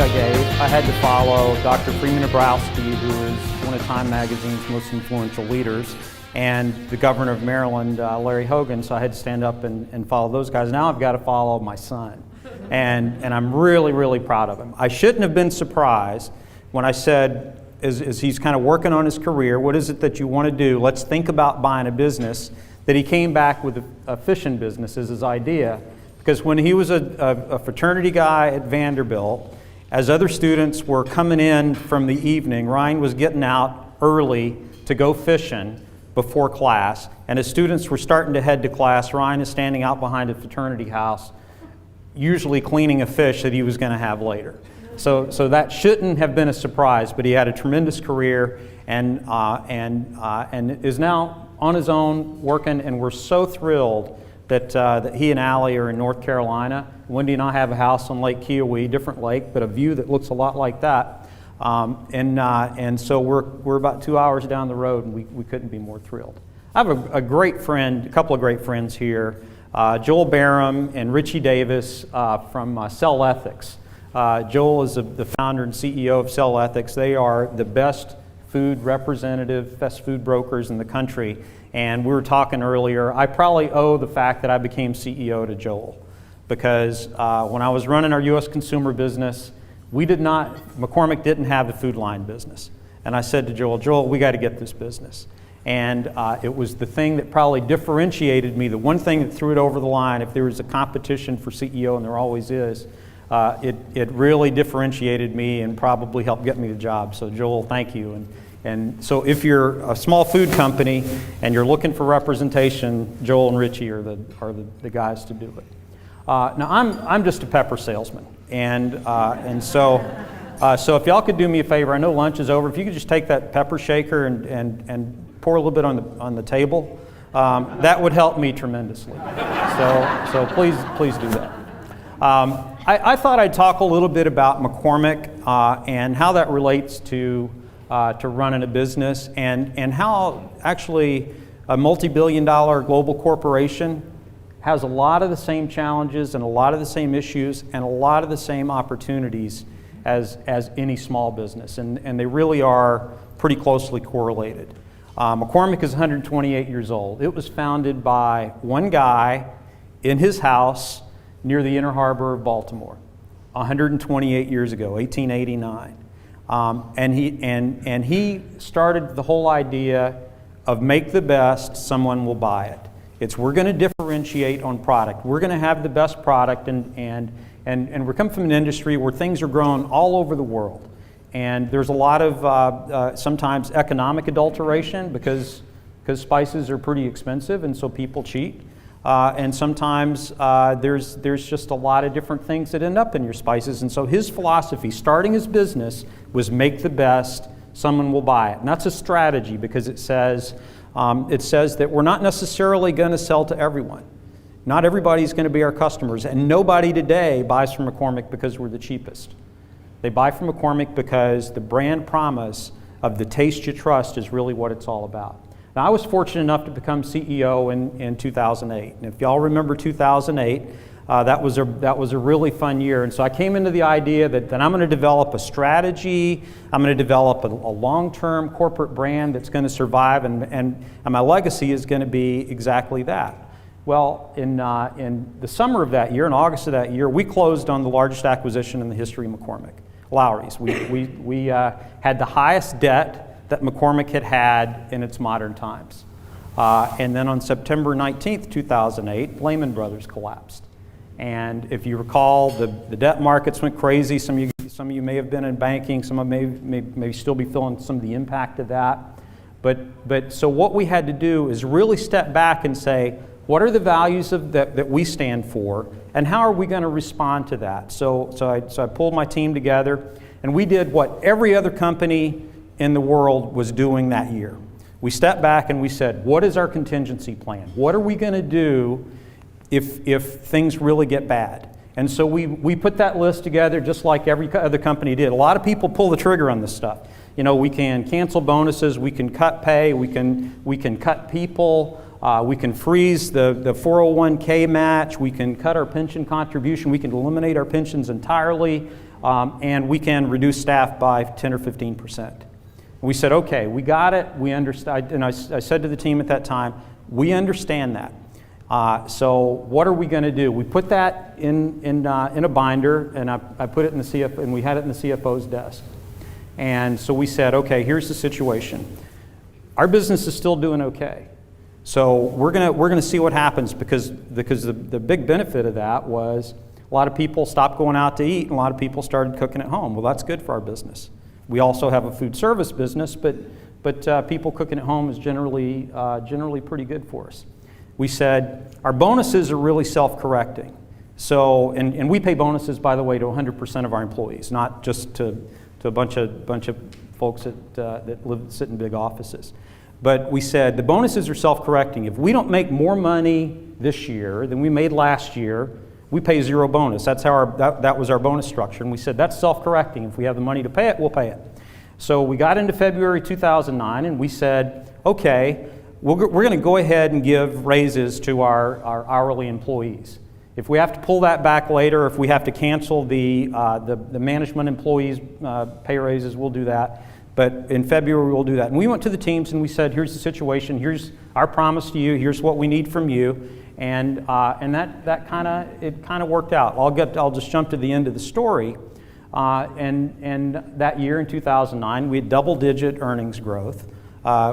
I gave, I had to follow Dr. Freeman Abrowski, who is one of Time Magazine's most influential leaders, and the governor of Maryland, Larry Hogan, so I had to stand up and follow those guys. Now I've got to follow my son, and I'm really, really proud of him. I shouldn't have been surprised when I said, as he's kind of working on his career, what is it that you want to do? Let's think about buying a business, that he came back with a fishing business as his idea. Because when he was a fraternity guy at Vanderbilt, as other students were coming in from the evening, Ryan was getting out early to go fishing before class, and as students were starting to head to class, Ryan is standing out behind a fraternity house, usually cleaning a fish that he was going to have later. So that shouldn't have been a surprise, but he had a tremendous career and is now on his own working, and we're so thrilled that he and Allie are in North Carolina. Wendy and I have a house on Lake Kiowee, different lake, but a view that looks a lot like that. And so we're about 2 hours down the road, and we couldn't be more thrilled. I have a great friend, a couple of great friends here, Joel Barham and Richie Davis from Cell Ethics. Joel is the founder and CEO of Cell Ethics. They are the best food representative, best food brokers in the country. And we were talking earlier, I probably owe the fact that I became CEO to Joel, because when I was running our U.S. consumer business, McCormick didn't have the food line business. And I said to Joel, we got to get this business. And it was the thing that probably differentiated me, the one thing that threw it over the line. If there was a competition for CEO, and there always is, it really differentiated me and probably helped get me the job. So Joel, thank you. And so if you're a small food company and you're looking for representation, Joel and Richie are the guys to do it. Now I'm just a pepper salesman, and so if y'all could do me a favor, I know lunch is over. If you could just take that pepper shaker and pour a little bit on the table, that would help me tremendously. So please do that. I thought I'd talk a little bit about McCormick and how that relates to running a business, and how actually a multi-billion-dollar global corporation has a lot of the same challenges and a lot of the same issues and a lot of the same opportunities as any small business, and they really are pretty closely correlated. McCormick is 128 years old. It was founded by one guy in his house near the Inner Harbor of Baltimore 128 years ago, 1889. And he started the whole idea of make the best, someone will buy it. It's we're going to differentiate on product. We're going to have the best product, and we're coming from an industry where things are grown all over the world. And there's a lot of sometimes economic adulteration because spices are pretty expensive, and so people cheat. And sometimes there's just a lot of different things that end up in your spices. And so his philosophy, starting his business, was make the best, someone will buy it. And that's a strategy, because it says that we're not necessarily going to sell to everyone. Not everybody's going to be our customers. And nobody today buys from McCormick because we're the cheapest. They buy from McCormick because the brand promise of the taste you trust is really what it's all about. Now, I was fortunate enough to become CEO in 2008, and if y'all remember 2008, that was a really fun year. And so I came into the idea that I'm going to develop a strategy, I'm going to develop a long-term corporate brand that's going to survive, and my legacy is going to be exactly that. Well, in the summer of that year, in August of that year, we closed on the largest acquisition in the history of McCormick, Lowry's. We had the highest debt that McCormick had in its modern times. And then on September 19th, 2008, Lehman Brothers collapsed. And if you recall, the debt markets went crazy. Some of you may have been in banking. Some of you may still be feeling some of the impact of that. But so what we had to do is really step back and say, what are the values that we stand for, and how are we going to respond to that? So I pulled my team together, and we did what every other company in the world was doing that year. We stepped back and we said, what is our contingency plan? What are we going to do if things really get bad? And so we put that list together just like every other company did. A lot of people pull the trigger on this stuff. You know, we can cancel bonuses, we can cut pay, we can cut people, We can freeze the 401k match. We can cut our pension contribution. We can eliminate our pensions entirely. And we can reduce staff by 10 or 15%. We said, okay, we got it. We understand. And I said to the team at that time, we understand that. So what are we going to do? We put that in a binder, and I put it in the CFO, and we had it in the CFO's desk. And so we said, okay, here's the situation. Our business is still doing okay. So we're gonna see what happens, because the big benefit of that was a lot of people stopped going out to eat, and a lot of people started cooking at home. Well, that's good for our business. We also have a food service business, but people cooking at home is generally pretty good for us. We said our bonuses are really self-correcting. So, and we pay bonuses, by the way, to 100% of our employees, not just to a bunch of folks that sit in big offices. But we said the bonuses are self-correcting. If we don't make more money this year than we made last year, we pay zero bonus. That's how that was our bonus structure. And we said that's self-correcting. If we have the money to pay it, we'll pay it. So we got into February 2009, and we said, okay, we're going to go ahead and give raises to our hourly employees. If we have to pull that back later, if we have to cancel the management employees' pay raises, we'll do that. But in February, we'll do that. And we went to the teams and we said, here's the situation, here's our promise to you, here's what we need from you. And that kind of worked out. I'll just jump to the end of the story. And that year in 2009, we had double-digit earnings growth.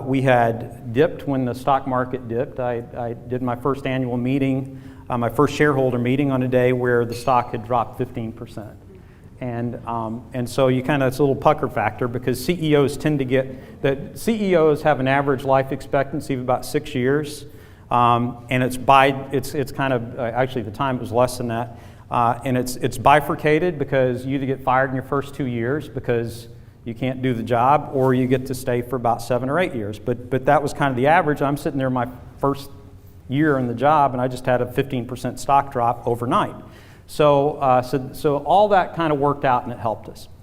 We had dipped when the stock market dipped. I did my first annual meeting, my first shareholder meeting on a day where the stock had dropped 15%. And so it's a little pucker factor, because CEOs CEOs have an average life expectancy of about 6 years. And it's kind of, actually at the time it was less than that. And it's bifurcated, because you either get fired in your first 2 years because you can't do the job, or you get to stay for about 7 or 8 years. But that was kind of the average. I'm sitting there my first year in the job, and I just had a 15% stock drop overnight. So all that kind of worked out, and it helped us.